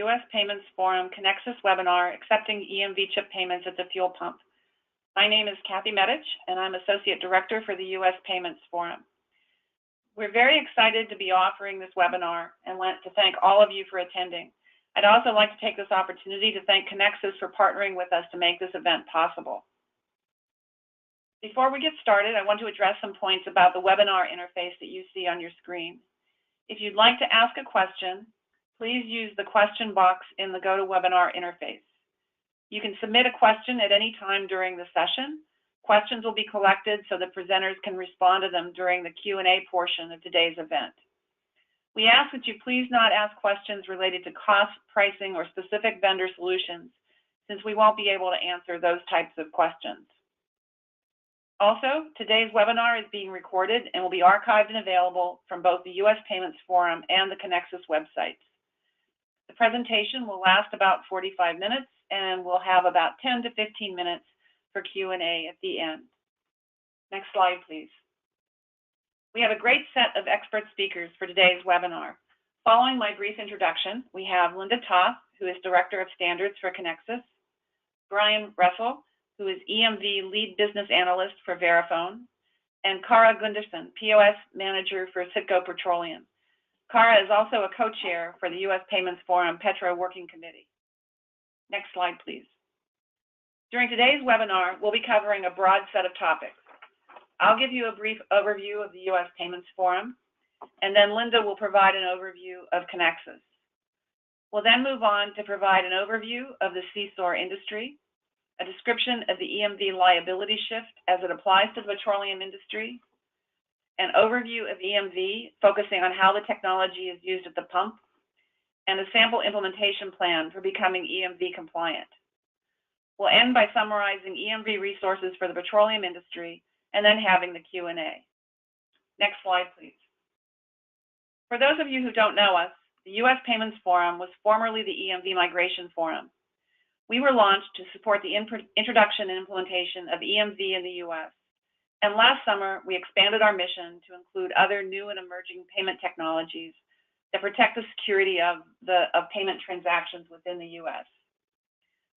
U.S. Payments Forum Connexus webinar, Accepting EMV Chip Payments at the Fuel Pump. My name is Kathy Medich, and I'm Associate Director for the U.S. Payments Forum. We're very excited to be offering this webinar and want to thank all of you for attending. I'd also like to take this opportunity to thank Connexus for partnering with us to make this event possible. Before we get started, I want to address some points about the webinar interface that you see on your screen. If you'd like to ask a question, please use the question box in the GoToWebinar interface. You can submit a question at any time during the session. Questions will be collected so the presenters can respond to them during the Q&A portion of today's event. We ask that you please not ask questions related to cost, pricing, or specific vendor solutions, since we won't be able to answer those types of questions. Also, today's webinar is being recorded and will be archived and available from both the U.S. Payments Forum and the Conexxus websites. The presentation will last about 45 minutes, and we'll have about 10 to 15 minutes for Q&A at the end. Next slide, please. We have a great set of expert speakers for today's webinar. Following my brief introduction, we have Linda Toth, who is Director of Standards for Connexxus, Brian Russell, who is EMV Lead Business Analyst for Verifone, and Kara Gunderson, POS Manager for Citgo Petroleum. Kara is also a co-chair for the U.S. Payments Forum Petro Working Committee. Next slide, please. During today's webinar, we'll be covering a broad set of topics. I'll give you a brief overview of the U.S. Payments Forum, and then Linda will provide an overview of Connexxus. We'll then move on to provide an overview of the cstore industry, a description of the EMV liability shift as it applies to the petroleum industry, an overview of EMV focusing on how the technology is used at the pump, and a sample implementation plan for becoming EMV compliant. We'll end by summarizing EMV resources for the petroleum industry and then having the Q&A. Next slide, please. For those of you who don't know us, the U.S. Payments Forum was formerly the EMV Migration Forum. We were launched to support the introduction and implementation of EMV in the U.S. And last summer, we expanded our mission to include other new and emerging payment technologies that protect the security of payment transactions within the U.S.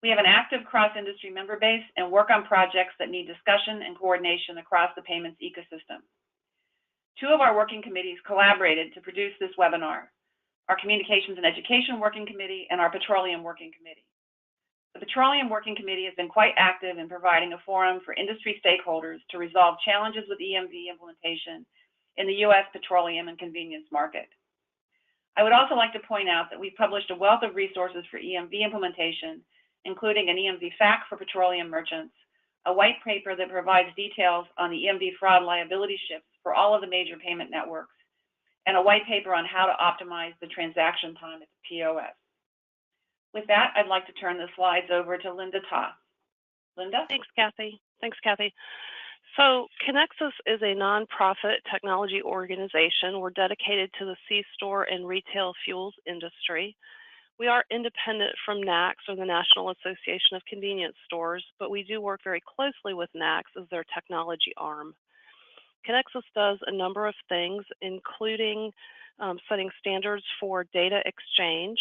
We have an active cross-industry member base and work on projects that need discussion and coordination across the payments ecosystem. Two of our working committees collaborated to produce this webinar, our Communications and Education Working Committee and our Petroleum Working Committee. The Petroleum Working Committee has been quite active in providing a forum for industry stakeholders to resolve challenges with EMV implementation in the U.S. petroleum and convenience market. I would also like to point out that we've published a wealth of resources for EMV implementation, including an EMV FAQ for petroleum merchants, a white paper that provides details on the EMV fraud liability shifts for all of the major payment networks, and a white paper on how to optimize the transaction time at the POS. With that, I'd like to turn the slides over to Linda Toth. Linda? Thanks, Kathy. So Connexus is a nonprofit technology organization. We're dedicated to the C-store and retail fuels industry. We are independent from NACS, or the National Association of Convenience Stores, but we do work very closely with NACS as their technology arm. Connexus does a number of things, including setting standards for data exchange,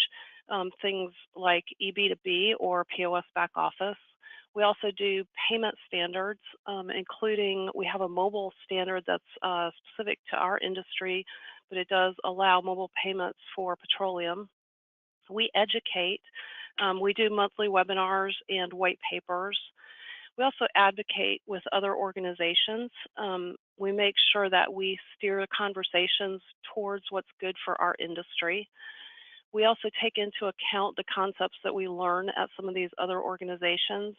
things like EB2B or POS back office. We also do payment standards, including we have a mobile standard that's specific to our industry, but it does allow mobile payments for petroleum. We educate. We do monthly webinars and white papers. We also advocate with other organizations. We make sure that we steer conversations towards what's good for our industry. We also take into account the concepts that we learn at some of these other organizations,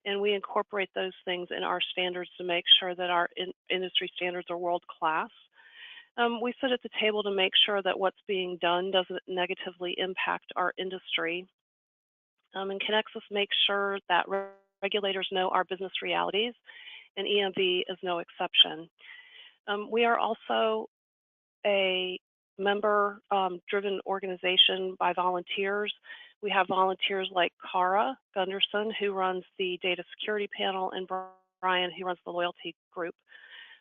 and we incorporate those things in our standards to make sure that our industry standards are world-class. We sit at the table to make sure that what's being done doesn't negatively impact our industry. And Connexus makes sure that regulators know our business realities, and EMV is no exception. We are also a member-driven organization by volunteers. We have volunteers like Kara Gunderson, who runs the data security panel, and Brian, who runs the loyalty group.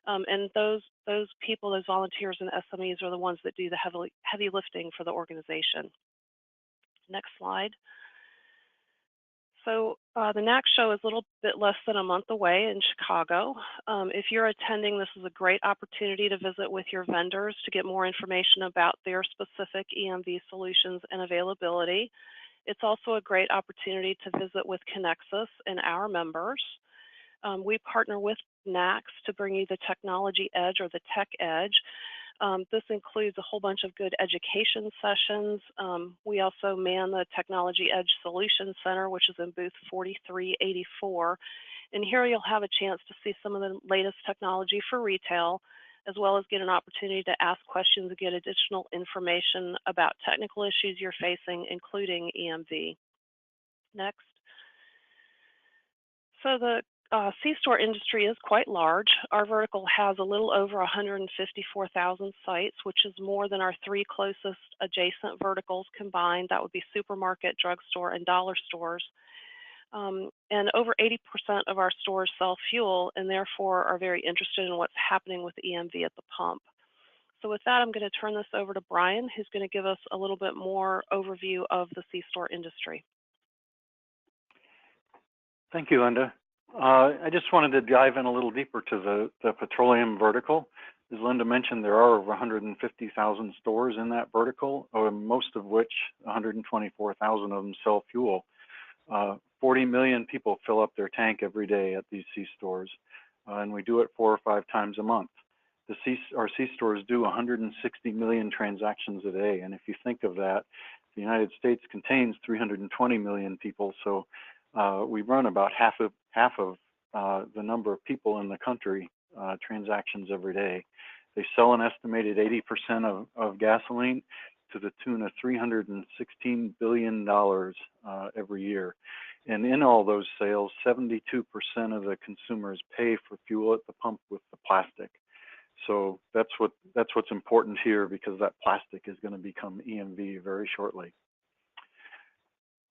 And those people, those volunteers and SMEs are the ones that do the heavy lifting for the organization. Next slide. So the NAC show is a little bit less than a month away in Chicago. If you're attending, this is a great opportunity to visit with your vendors to get more information about their specific EMV solutions and availability. It's also a great opportunity to visit with Conexxus and our members. We partner with NACs to bring you the technology edge or the tech edge. This includes a whole bunch of good education sessions. We also man the Technology Edge Solution Center, which is in booth 4384. And here you'll have a chance to see some of the latest technology for retail, as well as get an opportunity to ask questions and get additional information about technical issues you're facing, including EMV. Next. So the C-store industry is quite large. Our vertical has a little over 154,000 sites, which is more than our 3 closest adjacent verticals combined. That would be supermarket, drugstore, and dollar stores. And over 80% of our stores sell fuel and therefore are very interested in what's happening with EMV at the pump. So with that, I'm going to turn this over to Brian, who's going to give us a little bit more overview of the C-store industry. Thank you, Linda. I just wanted to dive in a little deeper to the petroleum vertical. As Linda mentioned, there are over 150,000 stores in that vertical, most of which 124,000 of them sell fuel. 40 million people fill up their tank every day at these C-stores, and we do it 4 or 5 times a month. Our C-stores do 160 million transactions a day, and if you think of that, the United States contains 320 million people, so we run about half of the number of people in the country transactions every day. They sell an estimated 80% of gasoline to the tune of $316 billion every year. And in all those sales, 72% of the consumers pay for fuel at the pump with the plastic. So that's what's important here, because that plastic is going to become EMV very shortly.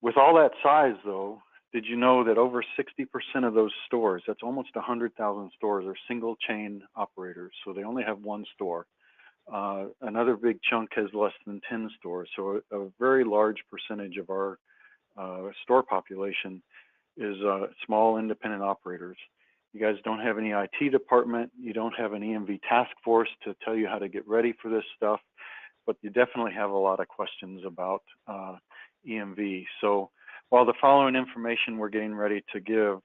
With all that size, though, did you know that over 60% of those stores, that's almost 100,000 stores, are single chain operators, so they only have one store. Another big chunk has less than 10 stores, so a very large percentage of our store population is small independent operators. You guys don't have any IT department, you don't have an EMV task force to tell you how to get ready for this stuff, but you definitely have a lot of questions about EMV. So while the following information we're getting ready to give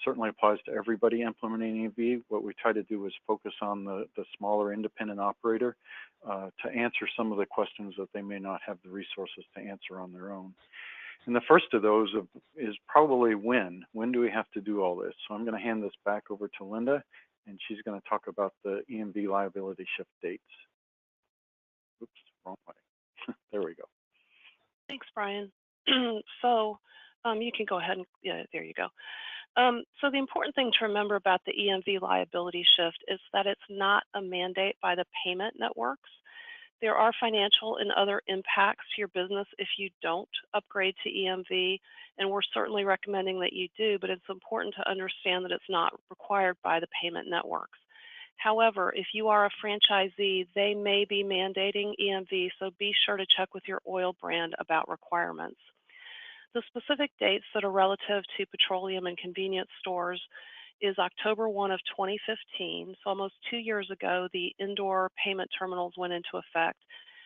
certainly applies to everybody implementing EMV, what we try to do is focus on the smaller independent operator to answer some of the questions that they may not have the resources to answer on their own. And the first of those is probably when. When do we have to do all this? So I'm going to hand this back over to Linda, and she's going to talk about the EMV liability shift dates. Oops, wrong way. There we go. Thanks, Brian. So you can go ahead and, yeah, there you go. So the important thing to remember about the EMV liability shift is that it's not a mandate by the payment networks. There are financial and other impacts to your business if you don't upgrade to EMV, and we're certainly recommending that you do, but it's important to understand that it's not required by the payment networks. However, if you are a franchisee, they may be mandating EMV, so be sure to check with your oil brand about requirements. The specific dates that are relative to petroleum and convenience stores is October 1 of 2015. So almost 2 years ago, the indoor payment terminals went into effect,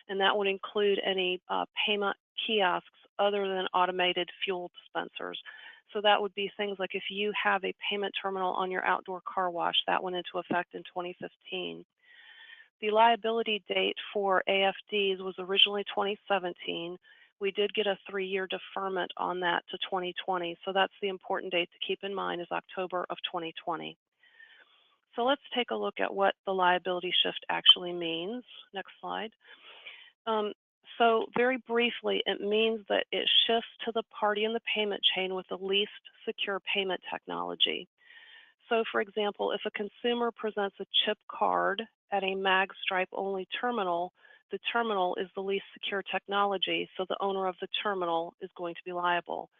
and that would include any payment kiosks other than automated fuel dispensers. So that would be things like if you have a payment terminal on your outdoor car wash, that went into effect in 2015. The liability date for AFDs was originally 2017. We did get a 3-year deferment on that to 2020. So that's the important date to keep in mind, is October of 2020. So let's take a look at what the liability shift actually means. Next slide. So very briefly, it means that it shifts to the party in the payment chain with the least secure payment technology. So for example, if a consumer presents a chip card at a mag stripe only terminal, the terminal is the least secure technology, so the owner of the terminal is going to be liable.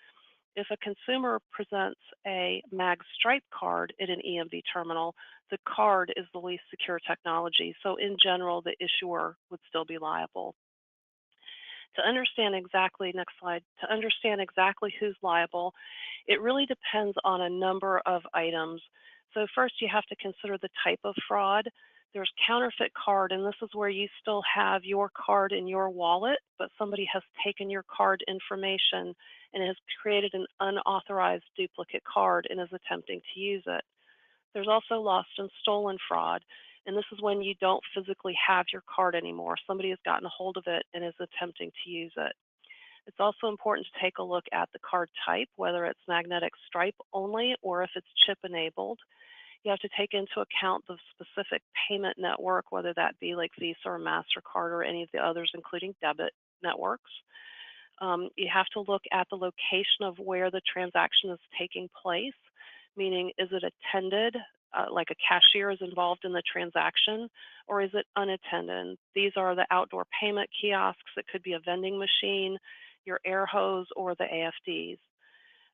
If a consumer presents a mag stripe card in an EMV terminal, the card is the least secure technology, so in general, the issuer would still be liable. To understand exactly, next slide, to understand exactly who's liable, it really depends on a number of items. So first you have to consider the type of fraud. There's counterfeit card, and this is where you still have your card in your wallet, but somebody has taken your card information and has created an unauthorized duplicate card and is attempting to use it. There's also lost and stolen fraud, and this is when you don't physically have your card anymore. Somebody has gotten a hold of it and is attempting to use it. It's also important to take a look at the card type, whether it's magnetic stripe only or if it's chip enabled. You have to take into account the specific payment network, whether that be like Visa or MasterCard or any of the others, including debit networks. You have to look at the location of where the transaction is taking place, meaning is it attended, like a cashier is involved in the transaction, or is it unattended? These are the outdoor payment kiosks. It could be a vending machine, your air hose, or the AFDs.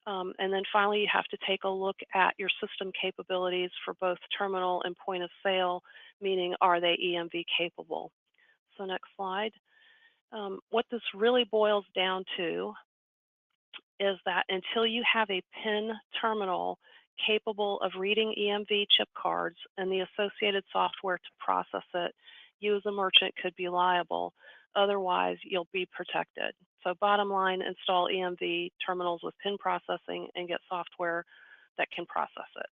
And then finally, you have to take a look at your system capabilities for both terminal and point of sale, meaning are they EMV capable? So next slide. What this really boils down to is that until you have a PIN terminal capable of reading EMV chip cards and the associated software to process it, you as a merchant could be liable. Otherwise, you'll be protected. So bottom line, install EMV terminals with PIN processing and get software that can process it.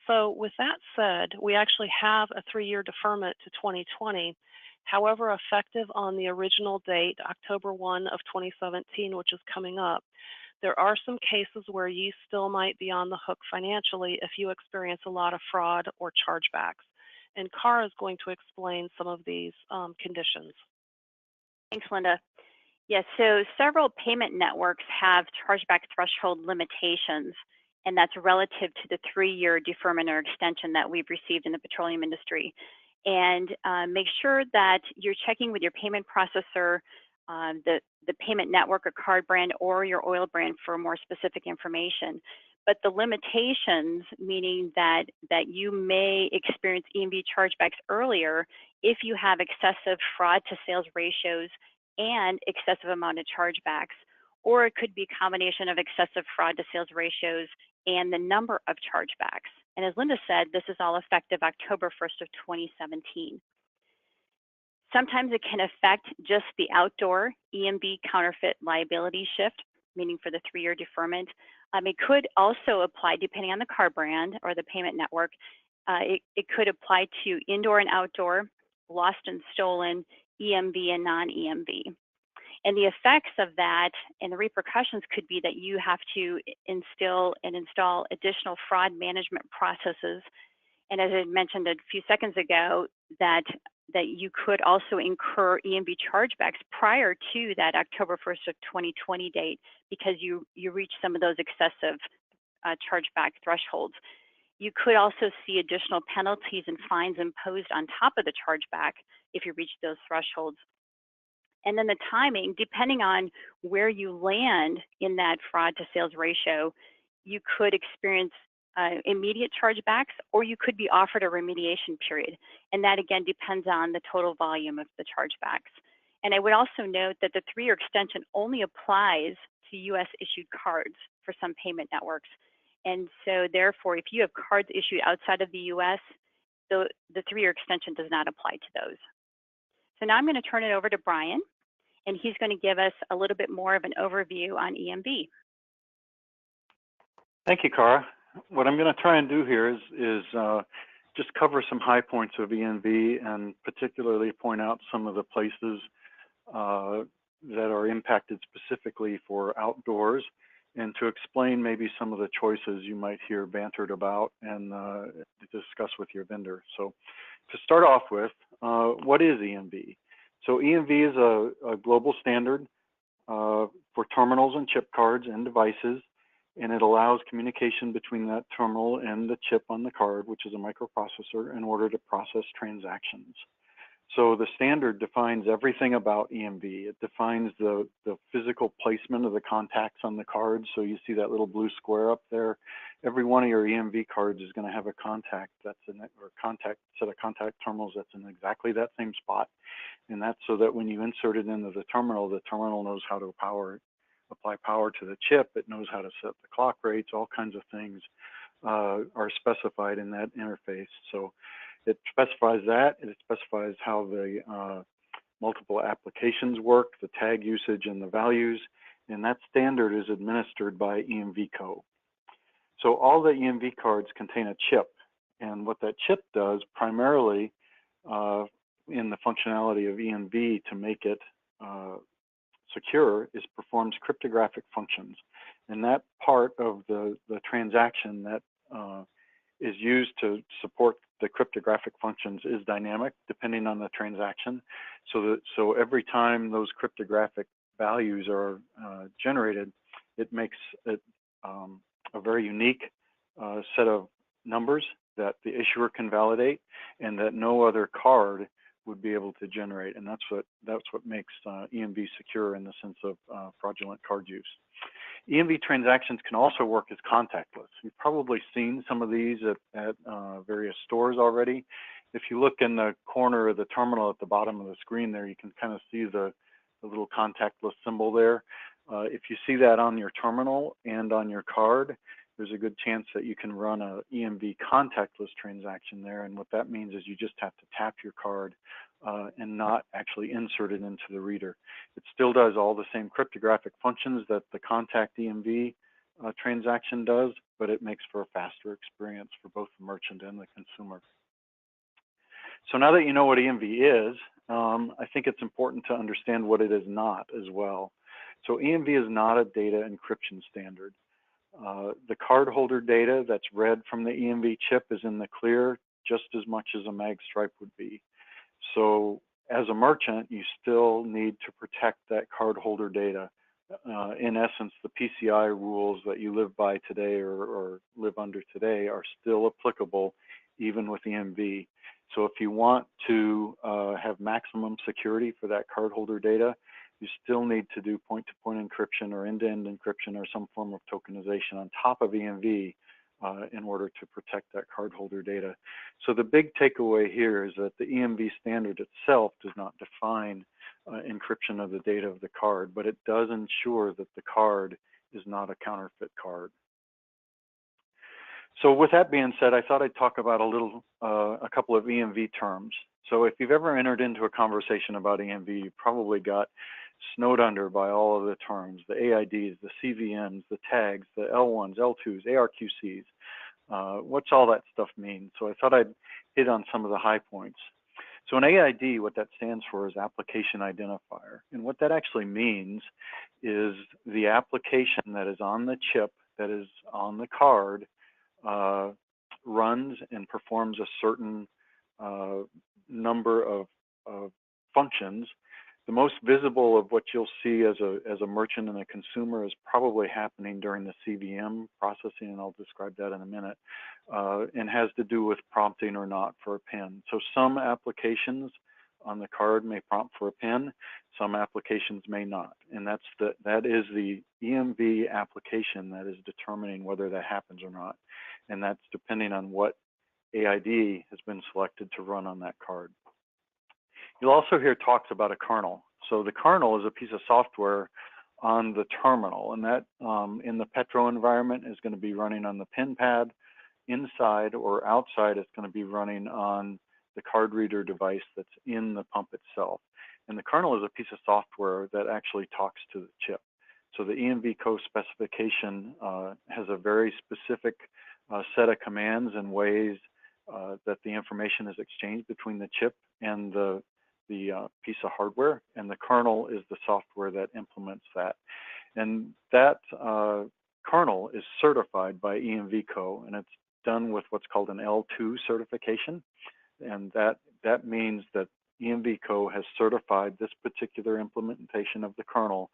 So with that said, we actually have a 3-year deferment to 2020. However, effective on the original date, October 1 of 2017, which is coming up, there are some cases where you still might be on the hook financially if you experience a lot of fraud or chargebacks. And Cara is going to explain some of these conditions. Thanks, Linda. Yes, so several payment networks have chargeback threshold limitations, and that's relative to the 3-year deferment or extension that we've received in the petroleum industry. And make sure that you're checking with your payment processor, the payment network or card brand or your oil brand for more specific information. But the limitations, meaning that you may experience EMV chargebacks earlier if you have excessive fraud to sales ratios and excessive amount of chargebacks, or it could be a combination of excessive fraud to sales ratios and the number of chargebacks. And as Linda said, this is all effective October 1st of 2017. Sometimes it can affect just the outdoor EMV counterfeit liability shift, meaning for the 3-year deferment. It could also apply, depending on the card brand or the payment network, it could apply to indoor and outdoor, lost and stolen, EMV and non-EMV. And the effects of that and the repercussions could be that you have to instill and install additional fraud management processes. And as I mentioned a few seconds ago, that you could also incur EMV chargebacks prior to that October 1st of 2020 date because you reach some of those excessive chargeback thresholds. You could also see additional penalties and fines imposed on top of the chargeback if you reach those thresholds. And then the timing, depending on where you land in that fraud to sales ratio, you could experience immediate chargebacks, or you could be offered a remediation period. And that again depends on the total volume of the chargebacks. And I would also note that the 3-year extension only applies to US issued cards for some payment networks. And so therefore, if you have cards issued outside of the US, the 3-year extension does not apply to those. So now I'm going to turn it over to Brian, and he's going to give us a little bit more of an overview on EMV. Thank you, Cara. What I'm going to try and do here is just cover some high points of EMV and particularly point out some of the places that are impacted specifically for outdoors, and to explain maybe some of the choices you might hear bantered about and discuss with your vendor. So to start off with, what is EMV? So EMV is a global standard for terminals and chip cards and devices, and it allows communication between that terminal and the chip on the card, which is a microprocessor, in order to process transactions. So the standard defines everything about EMV. It defines the physical placement of the contacts on the card. So you see that little blue square up there. every one of your EMV cards is going to have a contact set of contact terminals that's in exactly that same spot. And that's so that when you insert it into the terminal knows how to apply power to the chip. It knows how to set the clock rates. All kinds of things are specified in that interface. So it specifies that. It specifies how the multiple applications work, the tag usage and the values. And that standard is administered by EMV Co. So all the EMV cards contain a chip. And what that chip does primarily in the functionality of EMV to make it secure is performs cryptographic functions. And that part of the transaction that is used to support the cryptographic functions is dynamic depending on the transaction. So every time those cryptographic values are generated, it makes it a very unique set of numbers that the issuer can validate and that no other card would be able to generate. And that's what makes EMV secure in the sense of fraudulent card use. EMV transactions can also work as contactless. You've probably seen some of these at various stores already. If you look in the corner of the terminal at the bottom of the screen there, you can kind of see the little contactless symbol there. If you see that on your terminal and on your card, there's a good chance that you can run a EMV contactless transaction there. And what that means is you just have to tap your card and not actually insert it into the reader. It still does all the same cryptographic functions that the contact EMV transaction does, but it makes for a faster experience for both the merchant and the consumer. So now that you know what EMV is, I think it's important to understand what it is not as well. So EMV is not a data encryption standard. The cardholder data that's read from the EMV chip is in the clear just as much as a mag stripe would be. So as a merchant, you still need to protect that cardholder data. In essence, the PCI rules that you live by today or live under today are still applicable even with EMV. So if you want to have maximum security for that cardholder data, you still need to do point-to-point encryption or end-to-end encryption or some form of tokenization on top of EMV in order to protect that cardholder data. So the big takeaway here is that the EMV standard itself does not define encryption of the data of the card, but it does ensure that the card is not a counterfeit card. So with that being said, I thought I'd talk about a couple of EMV terms. So if you've ever entered into a conversation about EMV, you probably got snowed under by all of the terms, the AIDs, the CVMs, the tags, the L1s, L2s, ARQCs. What's all that stuff mean? So I thought I'd hit on some of the high points. So an AID, what that stands for is application identifier. And what that actually means is the application that is on the chip, that is on the card, runs and performs a certain number of functions. The most visible of what you'll see as a merchant and a consumer is probably happening during the CVM processing, and I'll describe that in a minute, and has to do with prompting or not for a PIN. So some applications on the card may prompt for a PIN, some applications may not, and that is the EMV application that is determining whether that happens or not, and that's depending on what AID has been selected to run on that card. You'll also hear talks about a kernel. So the kernel is a piece of software on the terminal, and that in the Petro environment is going to be running on the pin pad. Inside or outside, it's going to be running on the card reader device that's in the pump itself. And the kernel is a piece of software that actually talks to the chip. So the EMV Co specification has a very specific set of commands and ways that the information is exchanged between the chip and the piece of hardware, and the kernel is the software that implements that. And that kernel is certified by EMV Co, and it's done with what's called an L2 certification. And that means that EMV Co has certified this particular implementation of the kernel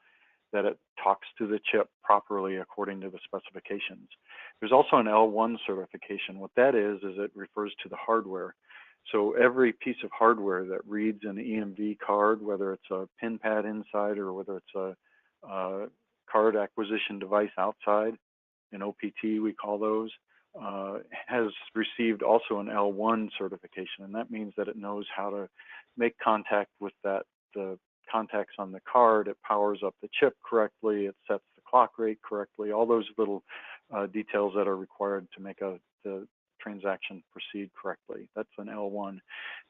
that it talks to the chip properly according to the specifications. There's also an L1 certification. What that is it refers to the hardware. So every piece of hardware that reads an EMV card, whether it's a pin pad inside or whether it's a card acquisition device outside, an OPT, we call those, has received also an L1 certification, and that means that it knows how to make contact with the contacts on the card. It powers up the chip correctly, it sets the clock rate correctly, all those little details that are required to make the transaction proceed correctly. That's an L1.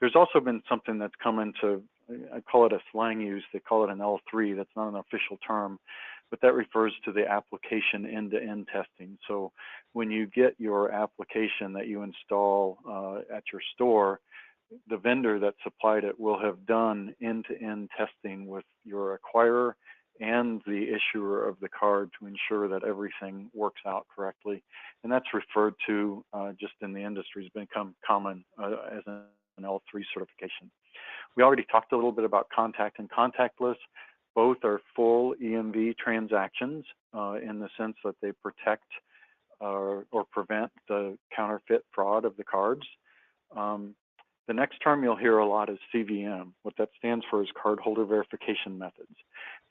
There's also been something that's come into, I call it a slang use, they call it an L3. That's not an official term, but that refers to the application end-to-end testing. So when you get your application that you install at your store, the vendor that supplied it will have done end-to-end testing with your acquirer and the issuer of the card to ensure that everything works out correctly. And that's referred to, just in the industry, has become common as an L3 certification. We already talked a little bit about contact and contactless. Both are full EMV transactions in the sense that they protect or prevent the counterfeit fraud of the cards. The next term you'll hear a lot is CVM. What that stands for is cardholder verification methods.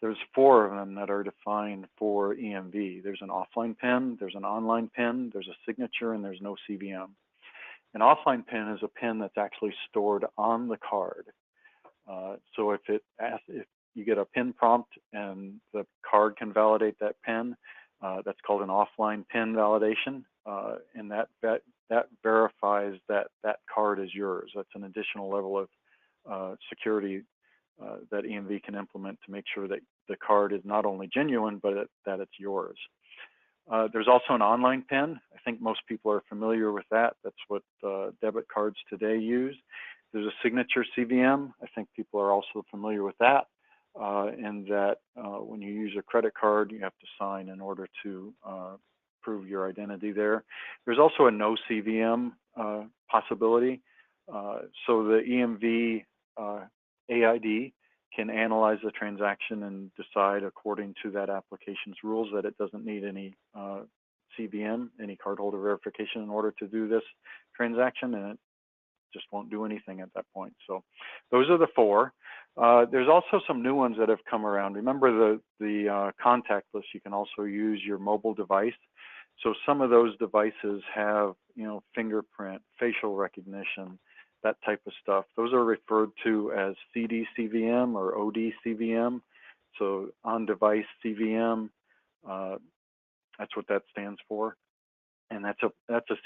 There's 4 of them that are defined for EMV. There's an offline PIN, there's an online PIN, there's a signature, and there's no CVM. An offline PIN is a PIN that's actually stored on the card. So if you get a PIN prompt and the card can validate that PIN, that's called an offline PIN validation, and that verifies that that card is yours. That's an additional level of security that EMV can implement to make sure that the card is not only genuine, but that it's yours. There's also an online PIN. I think most people are familiar with that. That's what debit cards today use. There's a signature CVM. I think people are also familiar with that, and that when you use a credit card, you have to sign in order to prove your identity there. There's also a no CVM possibility. So the EMV AID can analyze the transaction and decide according to that application's rules that it doesn't need any CVM, any cardholder verification in order to do this transaction, and it just won't do anything at that point. So those are the 4. There's also some new ones that have come around. Remember the contactless, you can also use your mobile device. So some of those devices have, fingerprint, facial recognition, that type of stuff. Those are referred to as CD-CVM or OD-CVM. So on-device CVM, that's what that stands for. And that's a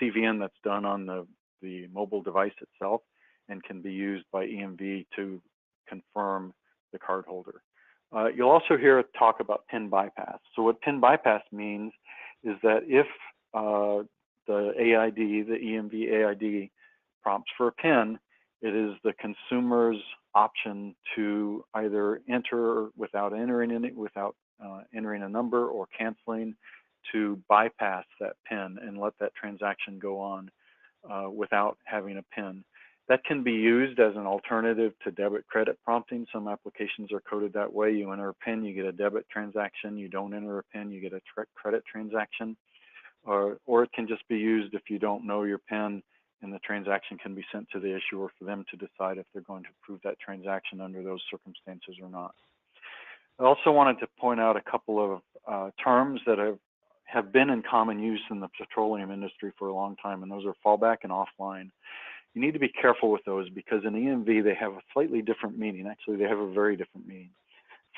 CVM that's done on the mobile device itself and can be used by EMV to confirm the cardholder. You'll also hear talk about PIN bypass. So what PIN bypass means is that if the AID, the EMV AID, prompts for a PIN, it is the consumer's option to either enter without entering a number or canceling, to bypass that PIN and let that transaction go on without having a PIN. That can be used as an alternative to debit credit prompting. Some applications are coded that way. You enter a PIN, you get a debit transaction. You don't enter a PIN, you get a credit transaction. Or it can just be used if you don't know your PIN, and the transaction can be sent to the issuer for them to decide if they're going to approve that transaction under those circumstances or not. I also wanted to point out a couple of terms that have been in common use in the petroleum industry for a long time, and those are fallback and offline. You need to be careful with those because in EMV they have a slightly different meaning. Actually, they have a very different meaning.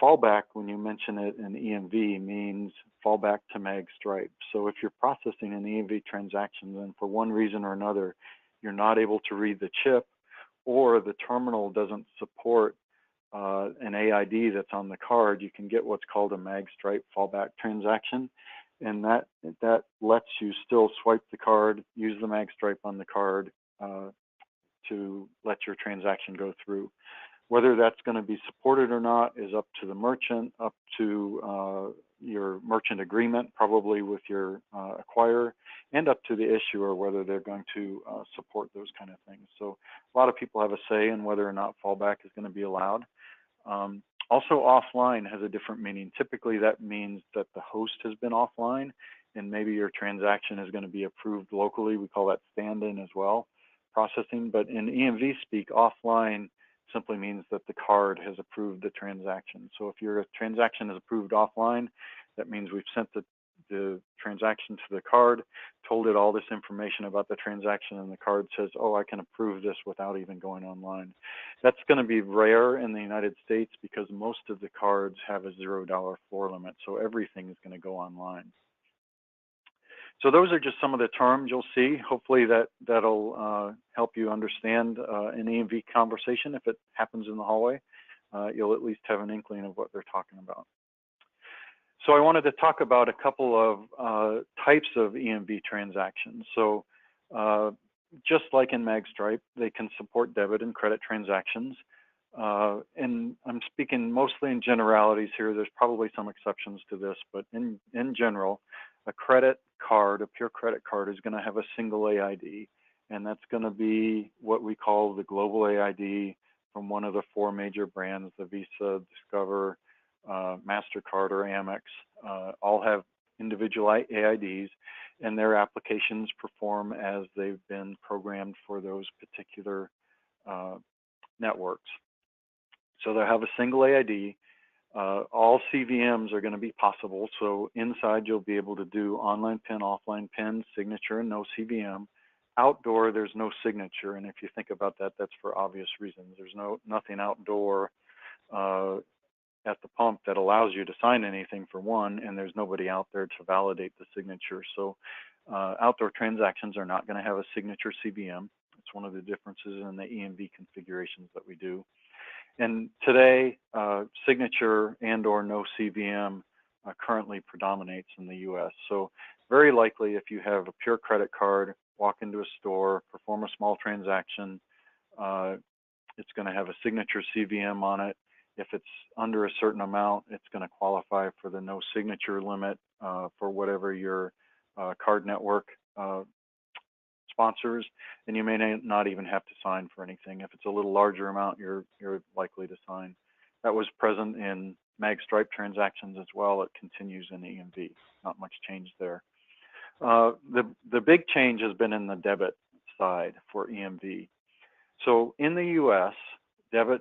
Fallback, when you mention it in EMV, means fallback to mag stripe. So if you're processing an EMV transaction, then for one reason or another, you're not able to read the chip, or the terminal doesn't support an AID that's on the card, you can get what's called a mag stripe fallback transaction. And that lets you still swipe the card, use the mag stripe on the card to let your transaction go through. Whether that's going to be supported or not is up to the merchant, up to your merchant agreement, probably with your acquirer, and up to the issuer, whether they're going to support those kind of things. So a lot of people have a say in whether or not fallback is going to be allowed. Also, offline has a different meaning. Typically, that means that the host has been offline, and maybe your transaction is going to be approved locally. We call that stand-in as well, processing. But in EMV speak, offline simply means that the card has approved the transaction. So if your transaction is approved offline, that means we've sent the transaction to the card, told it all this information about the transaction, and the card says, oh, I can approve this without even going online. That's going to be rare in the United States because most of the cards have a $0 floor limit, so everything is going to go online. So those are just some of the terms you'll see. Hopefully that'll help you understand an EMV conversation. If it happens in the hallway, you'll at least have an inkling of what they're talking about. So I wanted to talk about a couple of types of EMV transactions. So just like in MagStripe, they can support debit and credit transactions. And I'm speaking mostly in generalities here. There's probably some exceptions to this, but in general, a credit card, a pure credit card, is going to have a single AID, and that's going to be what we call the global AID from one of the 4 major brands, the Visa, Discover, MasterCard, or Amex. All have individual AIDs, and their applications perform as they've been programmed for those particular networks. So they'll have a single AID. All CVMs are going to be possible. So inside, you'll be able to do online PIN, offline PIN, signature, and no CVM. Outdoor, there's no signature. And if you think about that, that's for obvious reasons. There's nothing outdoor at the pump that allows you to sign anything, for one, and there's nobody out there to validate the signature. So outdoor transactions are not going to have a signature CVM. It's one of the differences in the EMV configurations that we do. And today, signature and or no CVM currently predominates in the US. So very likely, if you have a pure credit card, walk into a store, perform a small transaction, it's going to have a signature CVM on it. If it's under a certain amount, it's going to qualify for the no signature limit for whatever your card network sponsors, and you may not even have to sign for anything. If it's a little larger amount, you're likely to sign. That was present in MagStripe transactions as well. It continues in EMV. Not much change there. The big change has been in the debit side for EMV. So in the US,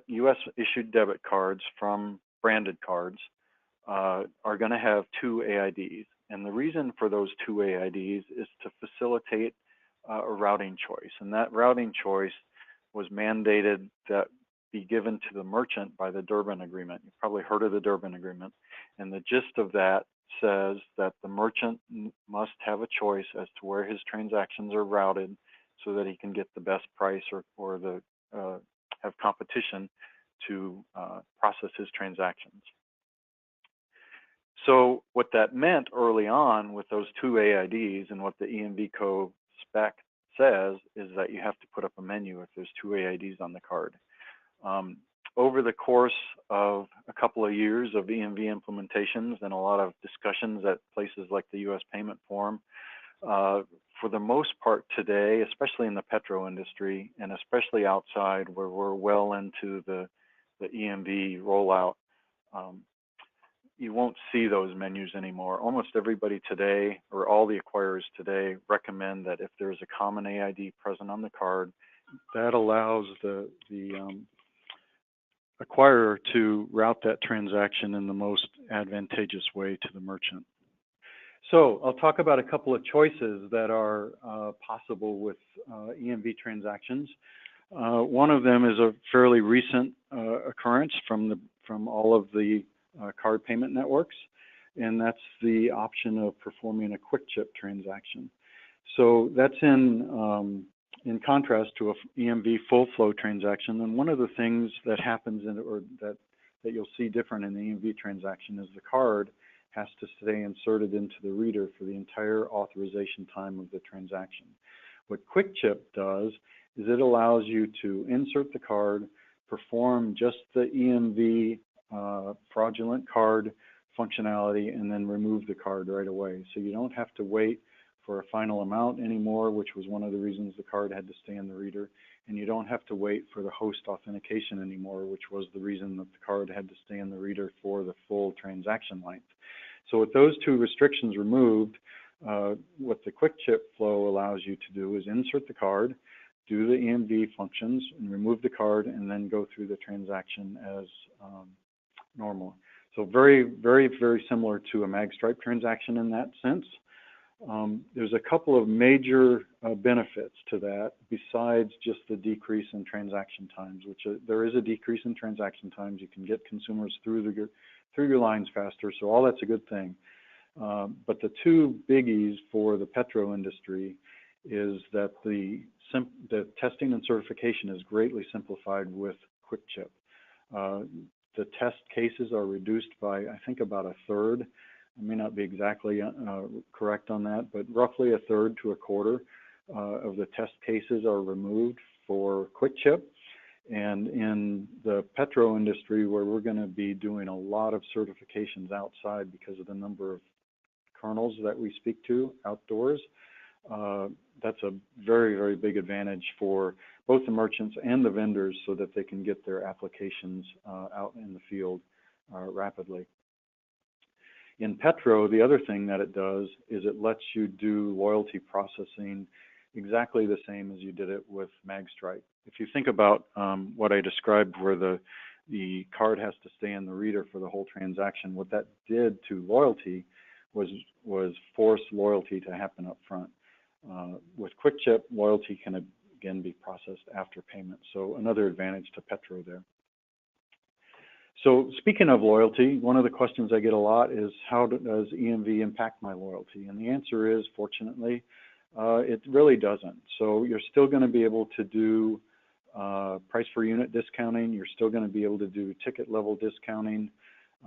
US issued debit cards from branded cards are going to have 2 AIDs. And the reason for those 2 AIDs is to facilitate a routing choice. And that routing choice was mandated that be given to the merchant by the Durbin Agreement. You've probably heard of the Durbin Agreement. And the gist of that says that the merchant must have a choice as to where his transactions are routed so that he can get the best price or have competition to process his transactions. So what that meant early on with those 2 AIDs and what the EMV code spec says is that you have to put up a menu if there's 2 AIDs on the card. Over the course of a couple of years of EMV implementations and a lot of discussions at places like the US Payment Forum, for the most part today, especially in the petro industry and especially outside where we're well into the EMV rollout, you won't see those menus anymore. Almost everybody today, or all the acquirers today, recommend that if there's a common AID present on the card, that allows the acquirer to route that transaction in the most advantageous way to the merchant. So I'll talk about a couple of choices that are possible with EMV transactions. One of them is a fairly recent occurrence from all of the card payment networks, and that's the option of performing a quick chip transaction. So that's in contrast to an EMV full flow transaction. And one of the things that happens that you'll see different in the EMV transaction is the card has to stay inserted into the reader for the entire authorization time of the transaction. What Quick Chip does is it allows you to insert the card, perform just the EMV fraudulent card functionality, and then remove the card right away. So you don't have to wait for a final amount anymore, which was one of the reasons the card had to stay in the reader. And you don't have to wait for the host authentication anymore, which was the reason that the card had to stay in the reader for the full transaction length. So with those 2 restrictions removed, what the Quick Chip flow allows you to do is insert the card, do the EMV functions, and remove the card, and then go through the transaction as normal. So very, very, very similar to a magstripe transaction in that sense. There's a couple of major benefits to that besides just the decrease in transaction times, which there is a decrease in transaction times. You can get consumers through your lines faster, so all that's a good thing. But the two biggies for the petro industry is that the testing and certification is greatly simplified with QuickChip. The test cases are reduced by, I think, about a third. I may not be exactly correct on that, but roughly a third to a quarter of the test cases are removed for QuickChip. And in the petro industry, where we're going to be doing a lot of certifications outside because of the number of kernels that we speak to outdoors, that's a very, very big advantage for both the merchants and the vendors so that they can get their applications out in the field rapidly. In Petro, the other thing that it does is it lets you do loyalty processing exactly the same as you did it with magstripe. If you think about what I described where the card has to stay in the reader for the whole transaction, what that did to loyalty was force loyalty to happen up front. With QuickChip, loyalty can again be processed after payment. So another advantage to Petro there. So speaking of loyalty, one of the questions I get a lot is how does EMV impact my loyalty? And the answer is, fortunately, it really doesn't. So you're still going to be able to do price per unit discounting. You're still going to be able to do ticket level discounting.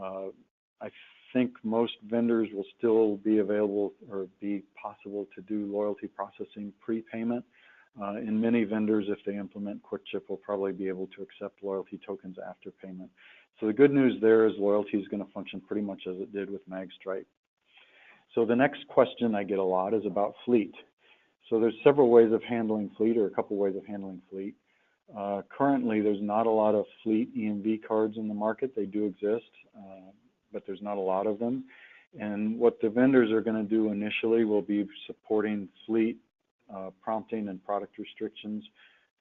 I think most vendors will still be available or be possible to do loyalty processing prepayment. And many vendors, if they implement QuickChip, will probably be able to accept loyalty tokens after payment. So the good news there is loyalty is going to function pretty much as it did with magstripe. So the next question I get a lot is about fleet. So there's several ways of handling fleet, or a couple ways of handling fleet. Currently, there's not a lot of fleet EMV cards in the market. They do exist, but there's not a lot of them. And what the vendors are going to do initially will be supporting fleet prompting and product restrictions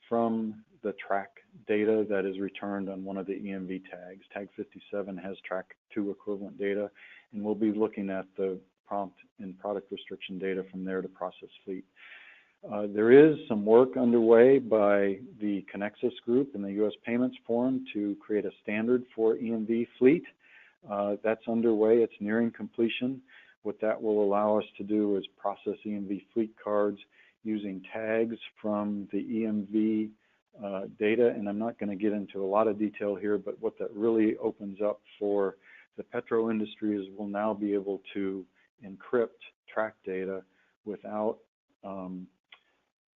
from the track data that is returned on one of the EMV tags. Tag 57 has track 2 equivalent data, and we'll be looking at the prompt and product restriction data from there to process fleet. There is some work underway by the Connexus group in the U.S. Payments Forum to create a standard for EMV fleet. That's underway. It's nearing completion. What that will allow us to do is process EMV fleet cards using tags from the EMV data, and I'm not going to get into a lot of detail here, but what that really opens up for the petro industry is we'll now be able to encrypt track data without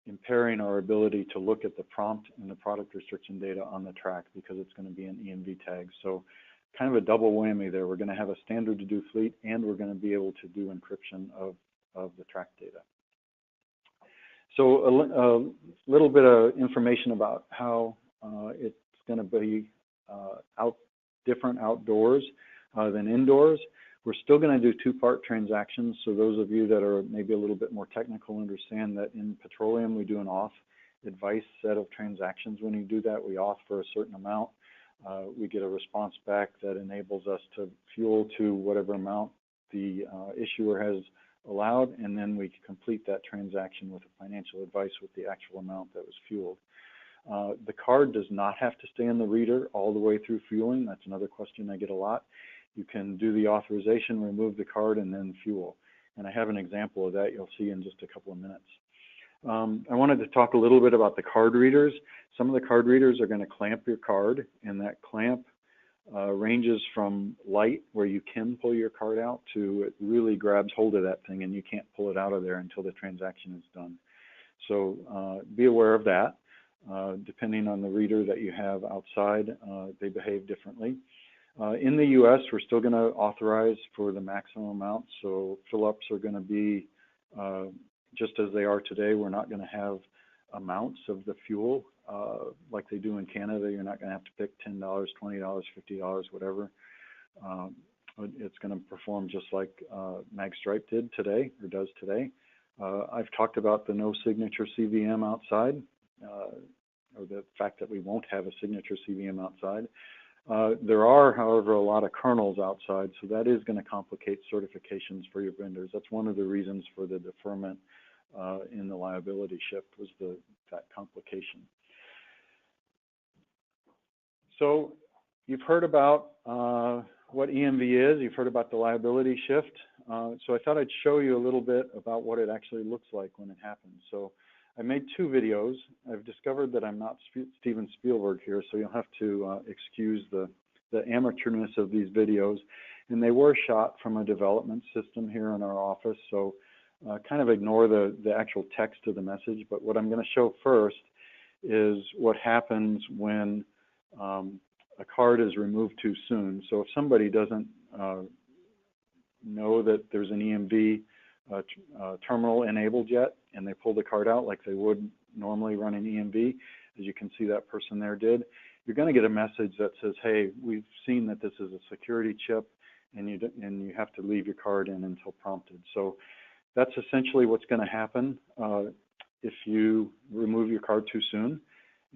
impairing our ability to look at the prompt and the product restriction data on the track because it's going to be an EMV tag. So kind of a double whammy there. We're going to have a standard to do fleet, and we're going to be able to do encryption of the track data. So a little bit of information about how it's going to be different outdoors than indoors. We're still going to do two-part transactions. So those of you that are maybe a little bit more technical understand that in Petroleum we do an auth advice set of transactions. When you do that, we auth for a certain amount. We get a response back that enables us to fuel to whatever amount the issuer has allowed, and then we complete that transaction with a financial advice with the actual amount that was fueled. The card does not have to stay in the reader all the way through fueling. That's another question I get a lot. You can do the authorization, remove the card, and then fuel. And I have an example of that you'll see in just a couple of minutes. I wanted to talk a little bit about the card readers. Some of the card readers are going to clamp your card, and that clamp ranges from light, where you can pull your card out, to it really grabs hold of that thing and you can't pull it out of there until the transaction is done. So be aware of that. Depending on the reader that you have outside, they behave differently. In the US, we're still going to authorize for the maximum amount, so fill-ups are going to be just as they are today. We're not going to have amounts of the fuel like they do in Canada. You're not going to have to pick $10, $20, $50, whatever. It's going to perform just like magstripe did today, or does today. I've talked about the no signature CVM outside, or the fact that we won't have a signature CVM outside. There are, however, a lot of kernels outside, so that is going to complicate certifications for your vendors. That's one of the reasons for the deferment in the liability shift, was that complication. So you've heard about what EMV is. You've heard about the liability shift. So I thought I'd show you a little bit about what it actually looks like when it happens. So I made 2 videos. I've discovered that I'm not Steven Spielberg here, so you'll have to excuse the amateurness of these videos. And they were shot from a development system here in our office, so kind of ignore the actual text of the message. But what I'm going to show first is what happens when a card is removed too soon. So if somebody doesn't know that there's an EMV terminal enabled yet, and they pull the card out like they would normally run an EMV, as you can see that person there did, you're going to get a message that says, hey, we've seen that this is a security chip, and you have to leave your card in until prompted. So that's essentially what's going to happen if you remove your card too soon.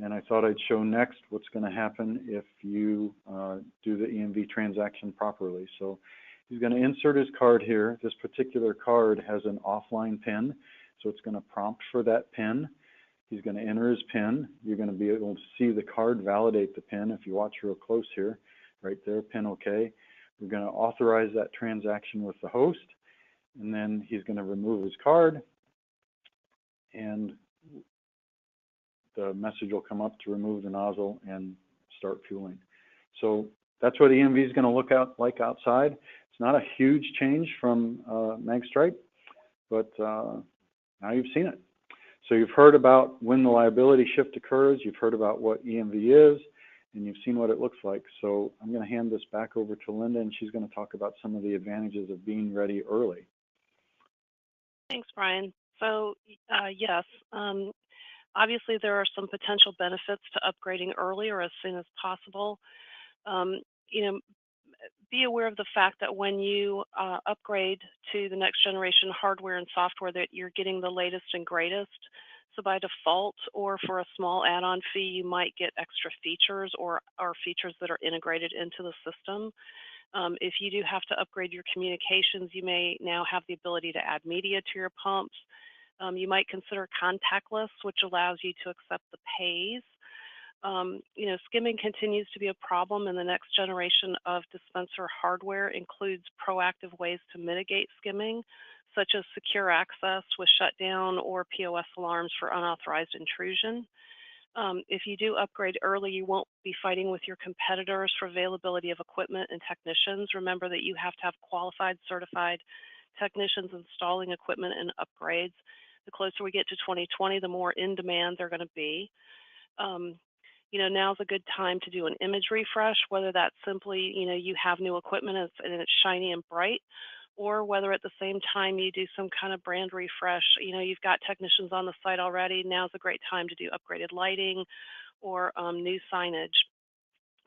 And I thought I'd show next what's going to happen if you do the EMV transaction properly. So he's going to insert his card here. This particular card has an offline PIN, so it's going to prompt for that PIN. He's going to enter his PIN. You're going to be able to see the card validate the PIN if you watch real close here. Right there, PIN OK. We're going to authorize that transaction with the host, and then he's going to remove his card, and the message will come up to remove the nozzle and start fueling. So that's what EMV is going to look like outside. It's not a huge change from MagStripe, but now you've seen it. So you've heard about when the liability shift occurs, you've heard about what EMV is, and you've seen what it looks like. So I'm going to hand this back over to Linda, and she's going to talk about some of the advantages of being ready early. Thanks, Brian. So yes, obviously there are some potential benefits to upgrading early or as soon as possible. Be aware of the fact that when you upgrade to the next generation hardware and software, that you're getting the latest and greatest. So by default, or for a small add-on fee, you might get extra features or features that are integrated into the system. If you do have to upgrade your communications, you may now have the ability to add media to your pumps. You might consider Contactless, which allows you to accept the pays. Skimming continues to be a problem, and the next generation of dispenser hardware includes proactive ways to mitigate skimming, such as secure access with shutdown or POS alarms for unauthorized intrusion. If you do upgrade early, you won't be fighting with your competitors for availability of equipment and technicians. Remember that you have to have qualified, certified technicians installing equipment and upgrades. The closer we get to 2020, the more in demand they're going to be. Now's a good time to do an image refresh, whether that's simply, you have new equipment and it's shiny and bright, or whether at the same time you do some kind of brand refresh. You've got technicians on the site already. Now's a great time to do upgraded lighting or new signage.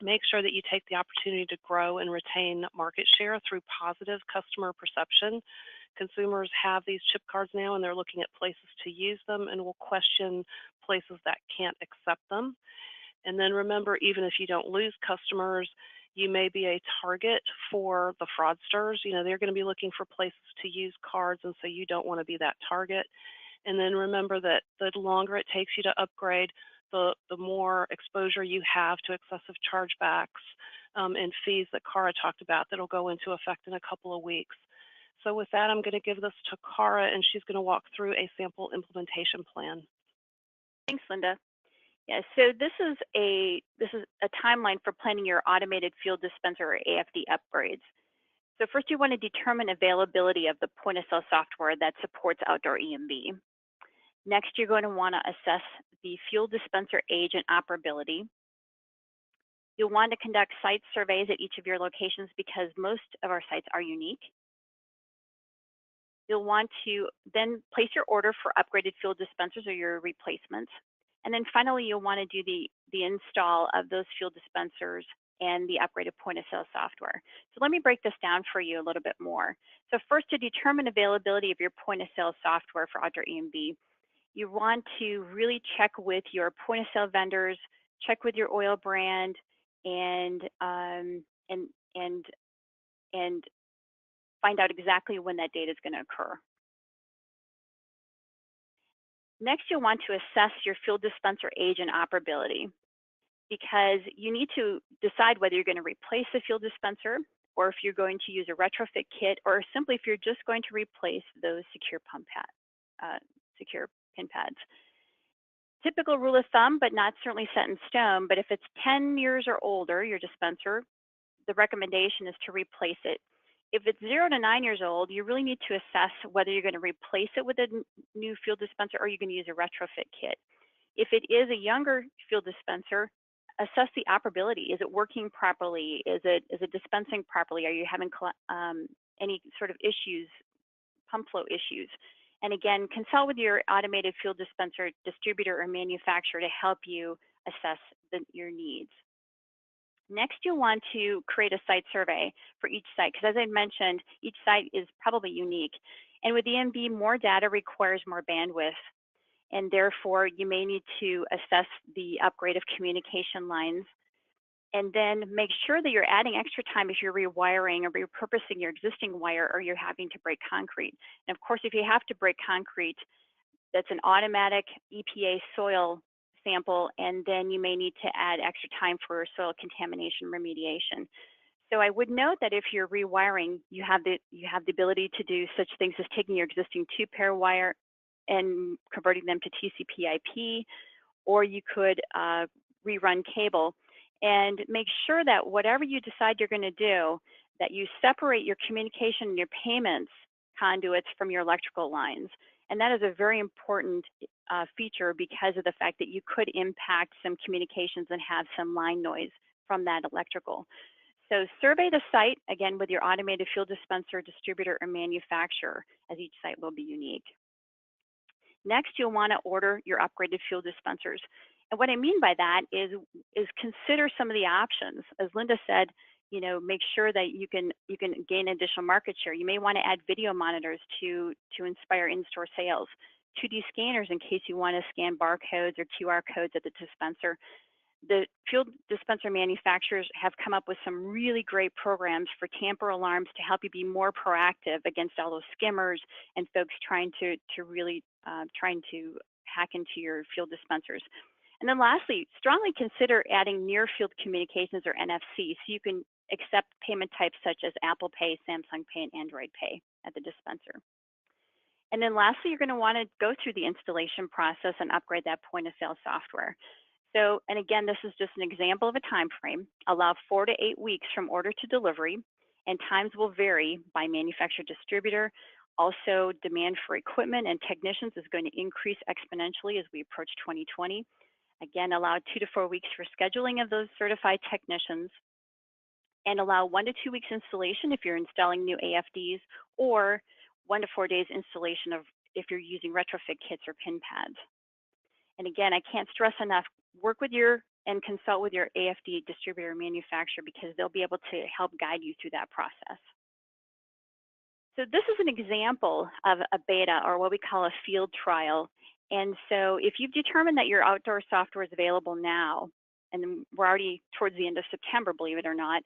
Make sure that you take the opportunity to grow and retain market share through positive customer perception. Consumers have these chip cards now, and they're looking at places to use them and will question places that can't accept them. And then remember, even if you don't lose customers, you may be a target for the fraudsters. They're going to be looking for places to use cards, and so you don't want to be that target. And then remember that the longer it takes you to upgrade, the more exposure you have to excessive chargebacks and fees that Cara talked about that'll go into effect in a couple of weeks. So with that, I'm going to give this to Cara, and she's going to walk through a sample implementation plan. Thanks, Linda. Yeah, so this is a timeline for planning your automated fuel dispenser or AFD upgrades. So first, you want to determine availability of the point-of-sale software that supports outdoor EMV. Next, you're going to want to assess the fuel dispenser age and operability. You'll want to conduct site surveys at each of your locations because most of our sites are unique. You'll want to then place your order for upgraded fuel dispensers or your replacements. And then finally, you'll want to do the install of those fuel dispensers and the upgraded point-of-sale software. So let me break this down for you a little bit more. So first, to determine availability of your point-of-sale software for outdoor EMV, you want to really check with your point-of-sale vendors, check with your oil brand, and and find out exactly when that date is going to occur. Next, you'll want to assess your fuel dispenser age and operability, because you need to decide whether you're going to replace the fuel dispenser, or if you're going to use a retrofit kit, or simply if you're just going to replace those secure pin pads. Typical rule of thumb, but not certainly set in stone, but if it's 10 years or older, your dispenser, the recommendation is to replace it. If it's 0 to 9 years old, you really need to assess whether you're going to replace it with a new fuel dispenser or you're going to use a retrofit kit. If it is a younger fuel dispenser, assess the operability. Is it working properly? Is it dispensing properly? Are you having any sort of issues, pump flow issues? And again, consult with your automated fuel dispenser distributor or manufacturer to help you assess your needs. Next, you'll want to create a site survey for each site, because as I mentioned, each site is probably unique. And with EMV, more data requires more bandwidth, and therefore you may need to assess the upgrade of communication lines, and then make sure that you're adding extra time if you're rewiring or repurposing your existing wire, or you're having to break concrete. And of course, if you have to break concrete, that's an automatic EPA soil sample, and then you may need to add extra time for soil contamination remediation. So I would note that if you're rewiring, you have the ability to do such things as taking your existing 2-pair wire and converting them to TCP/IP, or you could rerun cable. And make sure that whatever you decide you're going to do, that you separate your communication and your payments conduits from your electrical lines. And that is a very important feature, because of the fact that you could impact some communications and have some line noise from that electrical. So survey the site, again, with your automated fuel dispenser, distributor, or manufacturer, as each site will be unique. Next, you'll want to order your upgraded fuel dispensers. And what I mean by that is consider some of the options. As Linda said, you know, make sure that you can gain additional market share. You may want to add video monitors to inspire in-store sales, 2D scanners in case you want to scan barcodes or QR codes at the dispenser. The fuel dispenser manufacturers have come up with some really great programs for tamper alarms to help you be more proactive against all those skimmers and folks trying to really hack into your fuel dispensers. And then lastly, strongly consider adding near field communications, or NFC, so you can accept payment types such as Apple Pay, Samsung Pay, and Android Pay at the dispenser. And then lastly, you're going to want to go through the installation process and upgrade that point of sale software. So, and again, this is just an example of a time frame. Allow 4 to 8 weeks from order to delivery, and times will vary by manufacturer distributor. Also, demand for equipment and technicians is going to increase exponentially as we approach 2020. Again, allow 2 to 4 weeks for scheduling of those certified technicians, and allow 1 to 2 weeks installation if you're installing new AFDs, or 1 to 4 days installation of if you're using retrofit kits or pin pads. And again, I can't stress enough, work with and consult with your AFD distributor or manufacturer, because they'll be able to help guide you through that process. So this is an example of a beta, or what we call a field trial. And so if you've determined that your outdoor software is available now, and we're already towards the end of September, believe it or not,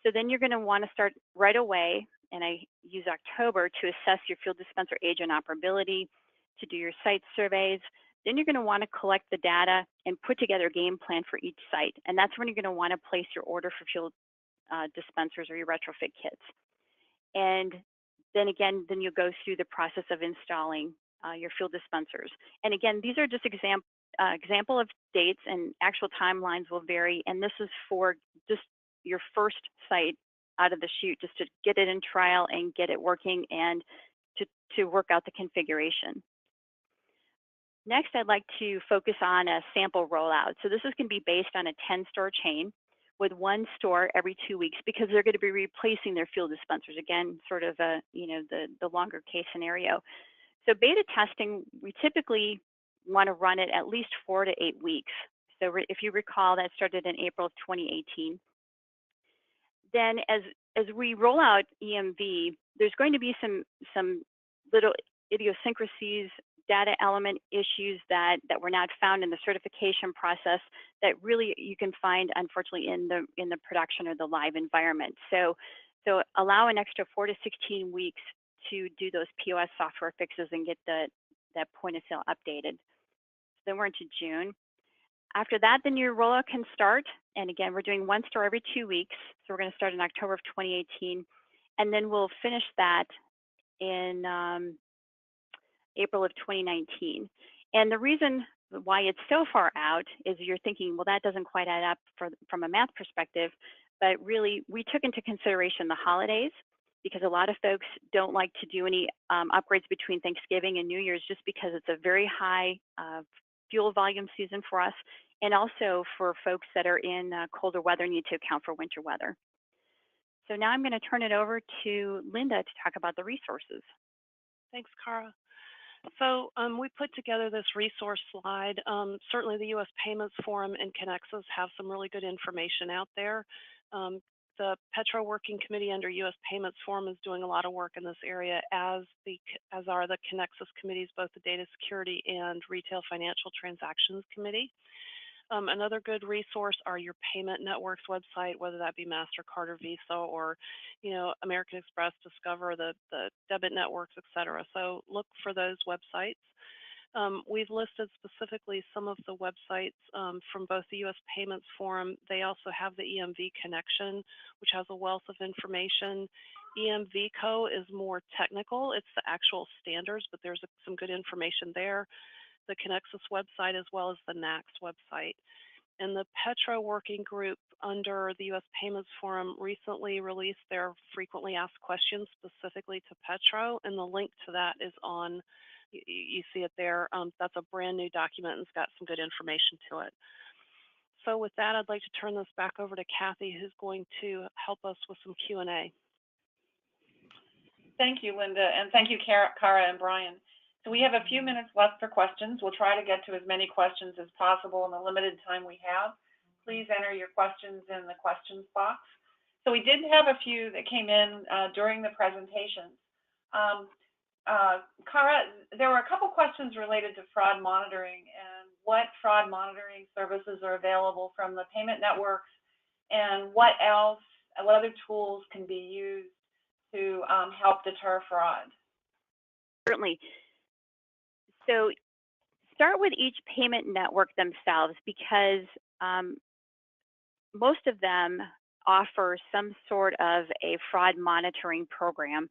so then you're going to want to start right away, and I use October to assess your fuel dispenser age and operability, to do your site surveys. Then you're going to want to collect the data and put together a game plan for each site. And that's when you're going to want to place your order for fuel dispensers or your retrofit kits. And then again, then you'll go through the process of installing your fuel dispensers. And again, these are just example of dates, and actual timelines will vary. And this is for just your first site out of the chute, just to get it in trial and get it working, and to work out the configuration. Next, I'd like to focus on a sample rollout. So this is going to be based on a 10-store chain with 1 store every 2 weeks, because they're going to be replacing their fuel dispensers. Again, sort of a, the longer case scenario. So beta testing, we typically want to run it at least 4 to 8 weeks. So if you recall, that started in April of 2018. Then as we roll out EMV, there's going to be some little idiosyncrasies data element issues that were not found in the certification process that really you can find, unfortunately, in the production or the live environment. So allow an extra 4 to 16 weeks to do those POS software fixes and get that point of sale updated. Then we're into June. After that, the new rollout can start. And again, we're doing one store every 2 weeks. So we're going to start in October of 2018. And then we'll finish that in April of 2019. And the reason why it's so far out is you're thinking, well, that doesn't quite add up from a math perspective. But really, we took into consideration the holidays, because a lot of folks don't like to do any upgrades between Thanksgiving and New Year's, just because it's a very high fuel volume season for us, and also for folks that are in colder weather need to account for winter weather. So now I'm going to turn it over to Linda to talk about the resources. Thanks, Cara. So we put together this resource slide. Certainly the U.S. Payments Forum and Conexxus have some really good information out there. The Petro Working Committee under U.S. Payments Forum is doing a lot of work in this area, as are the Connexus committees, both the Data Security and Retail Financial Transactions Committee. Another good resource are your payment networks website, whether that be MasterCard or Visa, or American Express, Discover, the debit networks, et cetera. So look for those websites. We've listed specifically some of the websites from both the U.S. Payments Forum. They also have the EMV connection, which has a wealth of information. EMV Co is more technical. It's the actual standards, but there's some good information there. The Connexus website, as well as the NAC's website. And the Petro Working Group under the U.S. Payments Forum recently released their frequently asked questions specifically to Petro, and the link to that is on. You see it there. That's a brand new document and it's got some good information to it. So with that, I'd like to turn this back over to Kathy, who's going to help us with some Q&A. Thank you, Linda, and thank you, Cara and Brian. So we have a few minutes left for questions. We'll try to get to as many questions as possible in the limited time we have. Please enter your questions in the questions box. So we did have a few that came in during the presentations. Cara, there were a couple questions related to fraud monitoring and what fraud monitoring services are available from the payment networks, and what other tools can be used to help deter fraud. Certainly. So start with each payment network themselves, because most of them offer some sort of a fraud monitoring program.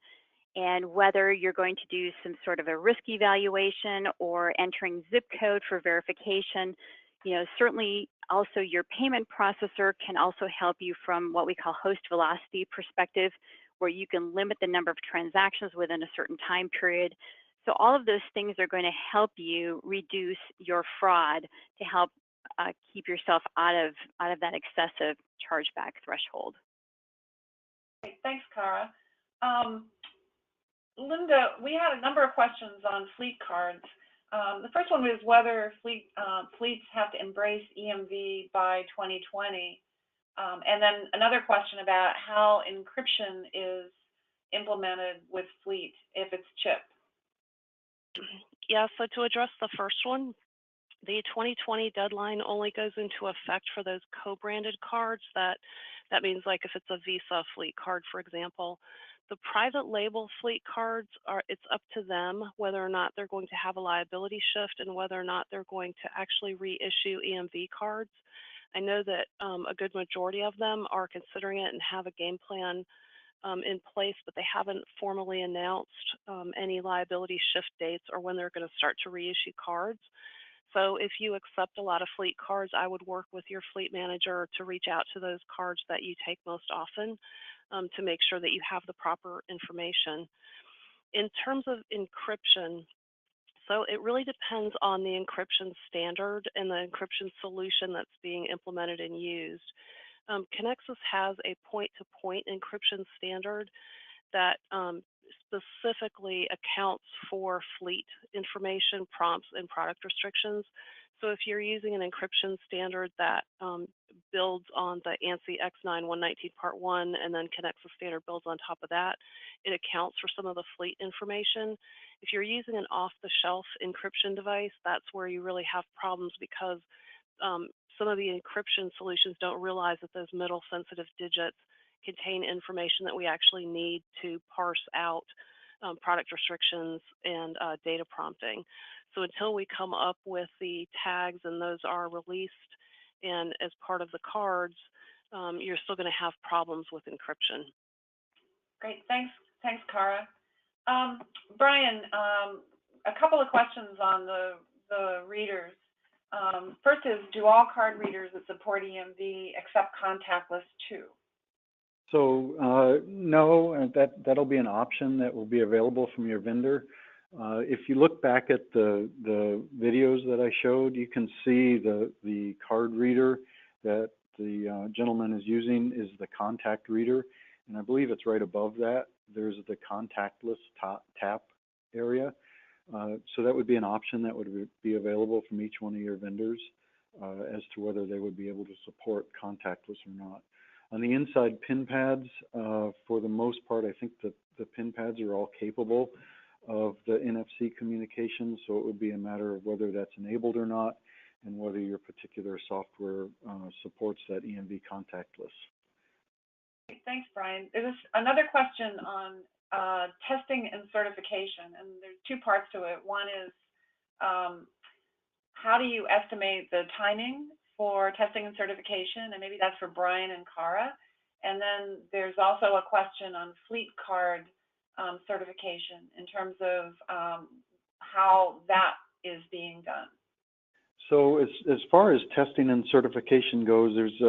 And whether you're going to do some sort of a risk evaluation or entering zip code for verification, certainly also your payment processor can also help you from what we call host velocity perspective, where you can limit the number of transactions within a certain time period. So all of those things are going to help you reduce your fraud to help keep yourself out of that excessive chargeback threshold. Great. Thanks, Cara. Linda, we had a number of questions on fleet cards. The first one was whether fleets have to embrace EMV by 2020. And then another question about how encryption is implemented with fleet if it's chip. Yeah, so to address the first one, the 2020 deadline only goes into effect for those co-branded cards. That means, like, if it's a Visa fleet card, for example. The private label fleet cards, it's up to them whether or not they're going to have a liability shift and whether or not they're going to actually reissue EMV cards. I know that a good majority of them are considering it and have a game plan in place, but they haven't formally announced any liability shift dates or when they're going to start to reissue cards. So if you accept a lot of fleet cards, I would work with your fleet manager to reach out to those cards that you take most often to make sure that you have the proper information. In terms of encryption, so it really depends on the encryption standard and the encryption solution that's being implemented and used. Conexxus has a point-to-point encryption standard that specifically accounts for fleet information, prompts, and product restrictions. So if you're using an encryption standard that builds on the ANSI X9 119 Part 1 and then Connexus standard builds on top of that, it accounts for some of the fleet information. If you're using an off-the-shelf encryption device, that's where you really have problems because some of the encryption solutions don't realize that those middle sensitive digits contain information that we actually need to parse out product restrictions and data prompting. So until we come up with the tags and those are released and as part of the cards, you're still going to have problems with encryption. Great, thanks, Cara. Brian, a couple of questions on the readers. First is, do all card readers that support EMV accept contactless too? So no, that'll be an option that will be available from your vendor. If you look back at the videos that I showed, you can see the card reader that the gentleman is using is the contact reader, and I believe it's right above that. There's the contactless tap area. So that would be an option that would be available from each one of your vendors as to whether they would be able to support contactless or not. On the inside pin pads, for the most part, I think that the pin pads are all capable of the NFC communication, so it would be a matter of whether that's enabled or not and whether your particular software supports that EMV contactless. Thanks, Brian. There's another question on testing and certification, and there's two parts to it. One is how do you estimate the timing for testing and certification, and maybe that's for Brian and Cara. And then there's also a question on fleet card certification in terms of how that is being done. So as far as testing and certification goes, there's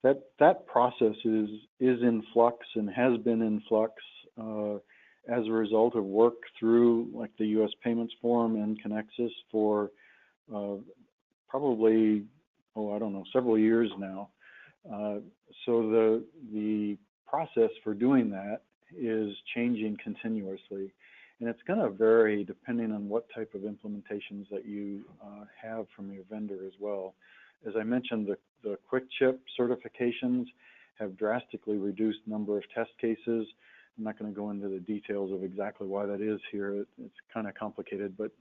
that process is in flux and has been in flux as a result of work through like the U.S. Payments Forum and Connexus for probably, I don't know, several years now. So the process for doing that is changing continuously, and it's going to vary depending on what type of implementations that you have from your vendor as well. As I mentioned, the quick chip certifications have drastically reduced number of test cases. I'm not going to go into the details of exactly why that is here. It's kind of complicated, but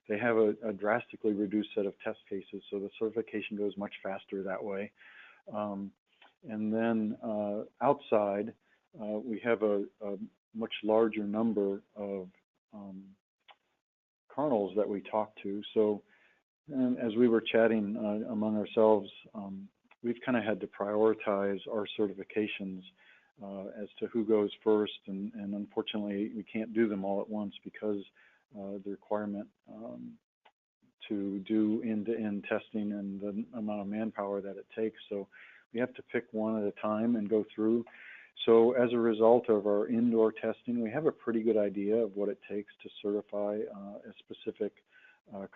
they have a drastically reduced set of test cases, so the certification goes much faster that way. And then outside, we have a much larger number of kernels that we talk to. So as we were chatting among ourselves, we've kind of had to prioritize our certifications as to who goes first, and unfortunately we can't do them all at once because the requirement to do end-to-end testing and the amount of manpower that it takes. So we have to pick one at a time and go through. So as a result of our indoor testing, we have a pretty good idea of what it takes to certify a specific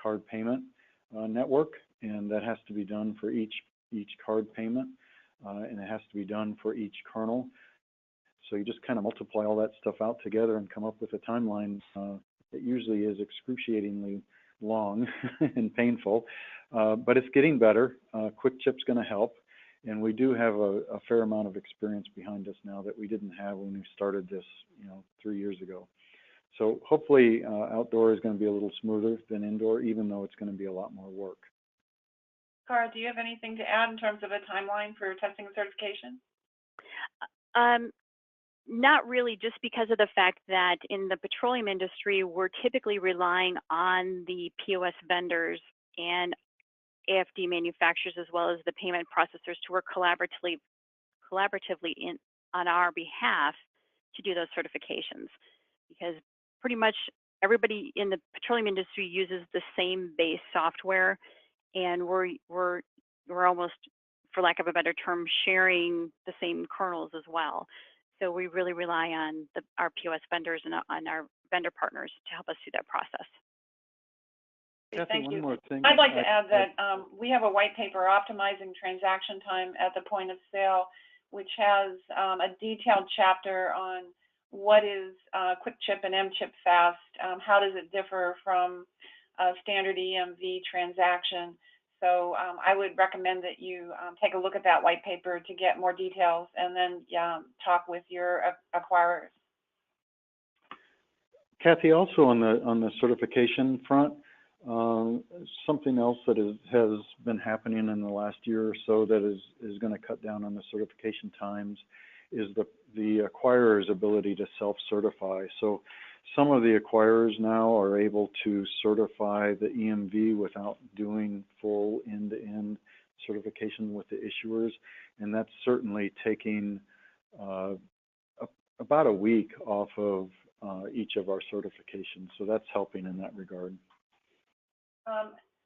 card payment network, and that has to be done for each card payment, and it has to be done for each kernel. So you just kind of multiply all that stuff out together and come up with a timeline. It usually is excruciatingly long and painful, but it's getting better. Quick Chip's going to help, and we do have a fair amount of experience behind us now that we didn't have when we started this, 3 years ago. So hopefully outdoor is going to be a little smoother than indoor, even though it's going to be a lot more work. Cara, do you have anything to add in terms of a timeline for testing and certification? Not really, just because of the fact that in the petroleum industry, we're typically relying on the POS vendors and AFD manufacturers, as well as the payment processors, to work collaboratively on our behalf to do those certifications. Because pretty much everybody in the petroleum industry uses the same base software, and we're almost, for lack of a better term, sharing the same kernels as well. So we really rely on our POS vendors and on our vendor partners to help us through that process. Kathy, thank you. One more thing. I'd like to add that we have a white paper, Optimizing Transaction Time at the Point of Sale, which has a detailed chapter on what is Quick Chip and M Chip Fast, how does it differ from a standard EMV transaction. So I would recommend that you take a look at that white paper to get more details, and then talk with your acquirers. Kathy, also on the certification front, something else that has been happening in the last year or so that is going to cut down on the certification times is the acquirer's ability to self-certify. So some of the acquirers now are able to certify the EMV without doing full end-to-end certification with the issuers, and that's certainly taking about a week off of each of our certifications. So that's helping in that regard.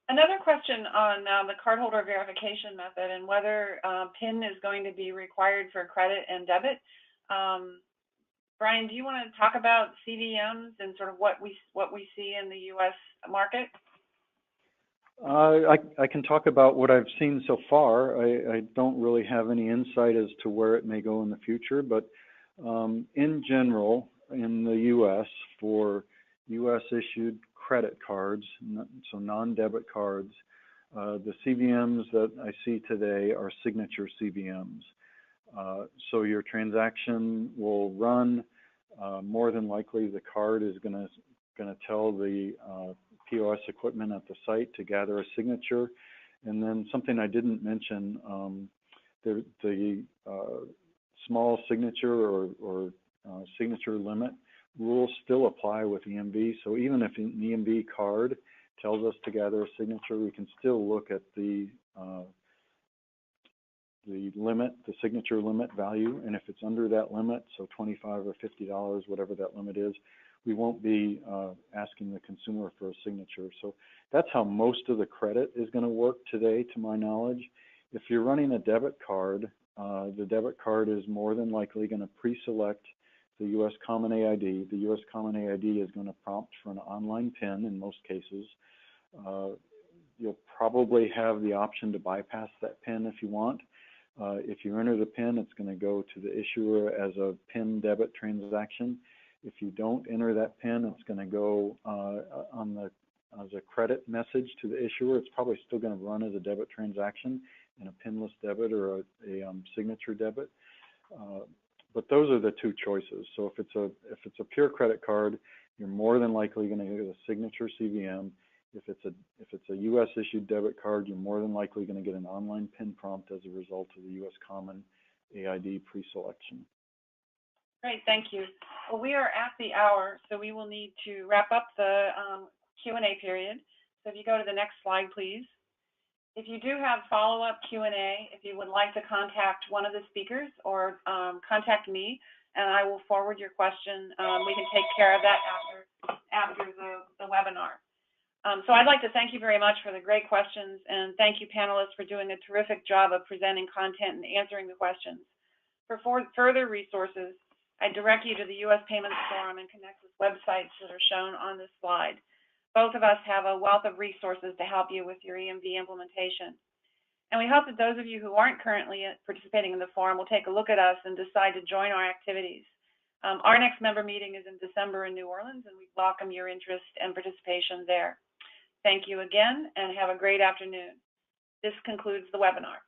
Another question on the cardholder verification method and whether PIN is going to be required for credit and debit. Brian, do you want to talk about CDMs and sort of what we see in the U.S. market? I can talk about what I've seen so far. I don't really have any insight as to where it may go in the future, but in general, in the U.S., for U.S. issued credit cards, so non-debit cards, the CVMs that I see today are signature CVMs. So your transaction will run. More than likely, the card is going to tell the POS equipment at the site to gather a signature. And then something I didn't mention, the small signature or signature limit rules still apply with EMV. So even if an EMV card tells us to gather a signature, we can still look at the limit, the signature limit value, and if it's under that limit, so $25 or $50, whatever that limit is, we won't be asking the consumer for a signature. So that's how most of the credit is going to work today, to my knowledge. If you're running a debit card, the debit card is more than likely going to pre-select the U.S. Common AID. The U.S. Common AID is going to prompt for an online PIN in most cases. You'll probably have the option to bypass that PIN if you want. If you enter the PIN, it's going to go to the issuer as a PIN debit transaction. If you don't enter that PIN, it's going to go as a credit message to the issuer. It's probably still going to run as a debit transaction in a PINless debit or a signature debit. But those are the two choices. So if it's a pure credit card, you're more than likely going to get a signature CVM. If it's a U.S. issued debit card, you're more than likely going to get an online PIN prompt as a result of the U.S. Common AID pre-selection. Great, thank you. Well, we are at the hour, so we will need to wrap up the Q&A period. So if you go to the next slide, please. If you do have follow-up Q&A, if you would like to contact one of the speakers or contact me, and I will forward your question. We can take care of that after the webinar. So I'd like to thank you very much for the great questions, and thank you panelists for doing a terrific job of presenting content and answering the questions. For further resources, I direct you to the U.S. Payments Forum and Conexxus websites that are shown on this slide. Both of us have a wealth of resources to help you with your EMV implementation. And we hope that those of you who aren't currently participating in the forum will take a look at us and decide to join our activities. Our next member meeting is in December in New Orleans, and we welcome your interest and participation there. Thank you again, and have a great afternoon. This concludes the webinar.